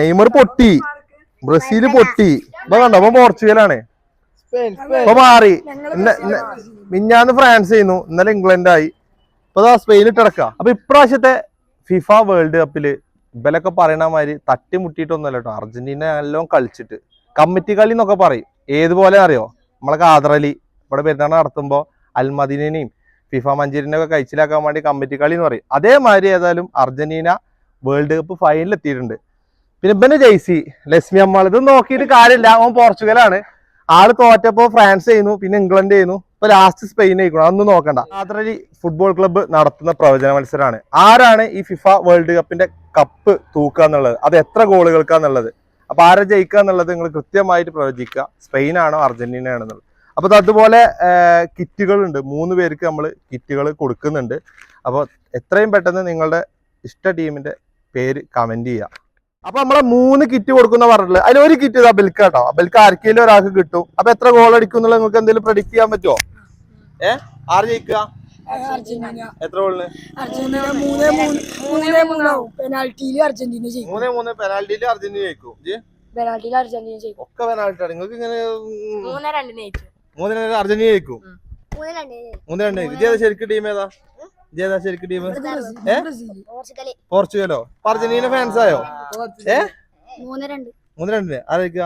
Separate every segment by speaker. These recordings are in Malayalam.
Speaker 1: നെയ്മർ പൊട്ടി, ബ്രസീൽ പൊട്ടി. ഇപ്പൊ കണ്ടോ, അപ്പൊ പോർച്ചുഗലാണ്. ഇപ്പൊ മാറി. മിഞ്ഞാന്ന് ഫ്രാൻസ് ചെയ്യുന്നു, ഇന്നലെ ഇംഗ്ലണ്ട് ആയി, ഇപ്പൊ സ്പെയിൻ ഇട്ടടക്ക. അപ്പൊ ഇപ്രാവശ്യത്തെ ഫിഫ വേൾഡ് കപ്പില് ഇവലൊക്കെ പറയണ മാതിരി തട്ടിമുട്ടിയിട്ടൊന്നുമല്ല കേട്ടോ. അർജന്റീന നല്ലോണം കളിച്ചിട്ട് കമ്മിറ്റി കളി എന്നൊക്കെ പറയും. ഏതുപോലെ അറിയോ, നമ്മളെ ഖാദറലി ഇവിടെ പെരുന്നാൾ നടത്തുമ്പോ അൽമദീനയും ഫിഫ മഞ്ചേരിനൊക്കെ കഴിച്ചിലാക്കാൻ വേണ്ടി കമ്മിറ്റി കളി എന്ന് പറയും. അതേമാതിരി ഏതായാലും അർജന്റീന വേൾഡ് കപ്പ് ഫൈനലിൽ എത്തിയിട്ടുണ്ട്. പിന്നെ ഇവന്റെ ജെയ്സി ലക്ഷ്മി അമ്മാൾ, ഇത് നോക്കിയിട്ട് കാര്യമില്ല. അവൻ പോർച്ചുഗലാണ്. ആള് തോറ്റപ്പോ ഫ്രാൻസ് ചെയ്യുന്നു, പിന്നെ ഇംഗ്ലണ്ട് ചെയ്യുന്നു, ഇപ്പൊ ലാസ്റ്റ് സ്പെയിൻ ആയിക്കണം. അതൊന്നും നോക്കണ്ട. ഖാദറലി ഫുട്ബോൾ ക്ലബ്ബ് നടത്തുന്ന പ്രവചന മത്സരമാണ്. ആരാണ് ഈ ഫിഫ വേൾഡ് കപ്പിന്റെ കപ്പ് തൂക്കുക എന്നുള്ളത്, അത് എത്ര ഗോളുകൾക്കാന്നുള്ളത്, അപ്പൊ ആരെ ജയിക്കുക എന്നുള്ളത് നിങ്ങൾ കൃത്യമായിട്ട് പ്രവചിക്കുക. സ്പെയിനാണോ അർജന്റീന ആണെന്നുള്ളത്. അപ്പൊ അതുപോലെ കിറ്റുകളുണ്ട്, 3 പേർക്ക് നമ്മൾ കിറ്റുകൾ കൊടുക്കുന്നുണ്ട്. അപ്പോൾ എത്രയും പെട്ടെന്ന് നിങ്ങളുടെ ഇഷ്ട ടീമിന്റെ പേര് കമന്റ് ചെയ്യുക. അപ്പൊ നമ്മളെ 3 കിറ്റ് കൊടുക്കുന്ന പറഞ്ഞിട്ടുള്ളത്, അതിൽ ഒരു കിറ്റ് ഇതാ ബെൽക്ക് കേട്ടോ. ബെൽക്ക് ആർക്കെങ്കിലും ഒരാൾക്ക് കിട്ടും. അപ്പൊ എത്ര ഗോൾ അടിക്കും എന്നുള്ളത് നിങ്ങൾക്ക് എന്തെങ്കിലും പ്രഡിക്ട് ചെയ്യാൻ പറ്റുമോ? ആര് ജയിക്കുക? എത്ര ഗോളിന്?
Speaker 2: 3-3 അർജന്റീന ജയിക്കും.
Speaker 1: 3-3 പെനാൽറ്റിയിൽ അർജന്റീന ജയിക്കും. ഒക്കെ പെനാൽറ്റി ആണ്. നിങ്ങൾക്ക് ഇങ്ങനെ 3-2 അർജന്റീന ജയിക്കും. 3-2. ഇതേതാ ശരിക്കും ടീം? ഏതാ ശരിക്കും ടീം? പോർച്ചുഗലോ? അർജന്റീന ഫാൻസ് ആയോ? 3-2 ആരയിക്കുക?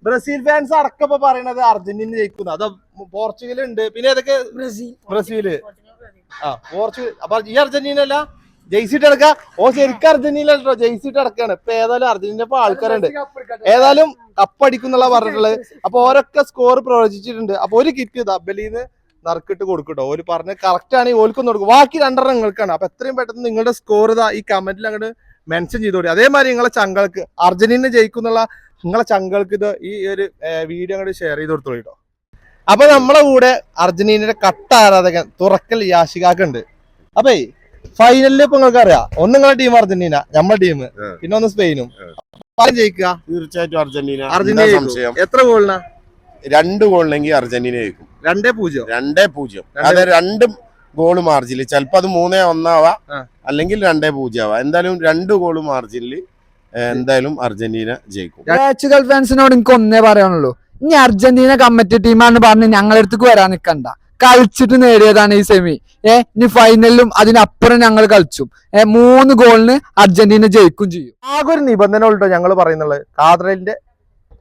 Speaker 1: ബ്രസീൽ ഫാൻസ് അടക്കപ്പോ പറയണത് അർജന്റീന ജയിക്കുന്നു. അതോ പോർച്ചുഗൽ ഉണ്ട്, പിന്നെ ഏതൊക്കെ? ബ്രസീല്. പോർച്ചുഗൽ. അപ്പൊ ഈ അർജന്റീന അല്ല ജെയ്സി ഇട്ട് അടക്ക. ശരിക്കും അർജന്റീന കേട്ടോ, ജെയ്സി ഇട്ട് അടക്കാണ്. ഇപ്പൊ ഏതായാലും അർജന്റീന ഇപ്പൊ ആൾക്കാരുണ്ട്, ഏതായാലും കപ്പടിക്കുന്നുള്ള പറഞ്ഞിട്ടുള്ളത്. അപ്പൊ ഓരൊക്കെ സ്കോർ പ്രവചിച്ചിട്ടുണ്ട്. അപ്പൊ ഒരു കിറ്റ് ദബലിന്ന് നറുക്കിട്ട് കൊടുക്കട്ടോ. ഓര് പറഞ്ഞ കറക്റ്റ് ആണെങ്കിൽ ഓൽക്കൊന്നും കൊടുക്കും, ബാക്കി 2 നിങ്ങൾക്കാണ്. അപ്പൊ എത്രയും പെട്ടെന്ന് നിങ്ങളുടെ സ്കോർ ഇതാ ഈ കമന്റിൽ അങ്ങോട്ട് മെൻഷൻ ചെയ്തോളി. അതേമാതിരി നിങ്ങളെ ചങ്ങൾക്ക് അർജന്റീന ജയിക്കുന്നുള്ള നിങ്ങളെ ചങ്ങൾക്ക് ഇത് ഈ ഒരു വീഡിയോ അങ്ങോട്ട് ഷെയർ ചെയ്ത് കൊടുത്തോളൂ കേട്ടോ. അപ്പൊ നമ്മളെ കൂടെ അർജന്റീനയുടെ കട്ട ആരാധകൻ തുറക്കൽ യാഷികാക്കുണ്ട്. അപ്പേ ഫൈനലിൽ ഇപ്പൊ നിങ്ങൾക്ക് അറിയാം, ഒന്ന് നിങ്ങളുടെ ടീം അർജന്റീന, നമ്മുടെ ടീം, പിന്നെ ഒന്ന് സ്പെയിനും. ജയിക്കുക
Speaker 3: തീർച്ചയായിട്ടും അർജന്റീന.
Speaker 1: എത്ര ഗോളിനാ?
Speaker 3: 2 ഗോളിനെങ്കിൽ അർജന്റീന ജയിക്കും.
Speaker 1: 2-0.
Speaker 3: അതെ, 2 ഗോള് മാർജിനിൽ. ചിലപ്പോ അത് 3-1 ആവാം, അല്ലെങ്കിൽ 2-0 ആവാം. എന്തായാലും 2 ഗോള് മാർജിനിൽ എന്തായാലും അർജന്റീന ജയിക്കും.
Speaker 2: പോർച്ചുഗൽ ഫാൻസിനോട് എനിക്ക് ഒന്നേ പറയാനുള്ളൂ, ഇനി അർജന്റീന കമ്മിറ്റി ടീമാണെന്ന് പറഞ്ഞ് ഞങ്ങളുടെ അടുത്തേക്ക് വരാൻ നിൽക്കണ്ട. കളിച്ചിട്ട് നേടിയതാണ് ഈ സെമി. ഇനി ഫൈനലിലും അതിനപ്പുറം ഞങ്ങൾ കളിച്ചും. 3 ഗോളിന് അർജന്റീന ജയിക്കും ചെയ്യും.
Speaker 1: ആകെ ഒരു നിബന്ധന ഉള്ളൂ ഞങ്ങൾ പറയുന്നുള്ളത്, ഖാദറലിന്റെ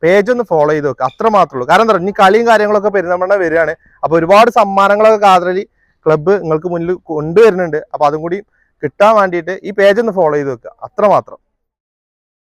Speaker 1: പേജ് ഒന്ന് ഫോളോ ചെയ്ത് വെക്കുക, അത്ര മാത്രമേ ഉള്ളൂ. കാരണം എന്താ പറയുക, ഇനി കളിയും കാര്യങ്ങളൊക്കെ പെരുന്തൽമണ്ണ വരികയാണ്. അപ്പൊ ഒരുപാട് സമ്മാനങ്ങളൊക്കെ ഖാദറലി ക്ലബ്ബ് നിങ്ങൾക്ക് മുന്നിൽ കൊണ്ടുവരുന്നുണ്ട്. അപ്പൊ അതും കൂടി കിട്ടാൻ വേണ്ടിയിട്ട് ഈ പേജ് ഒന്ന് ഫോളോ ചെയ്ത് വെക്കുക, അത്ര മാത്രം.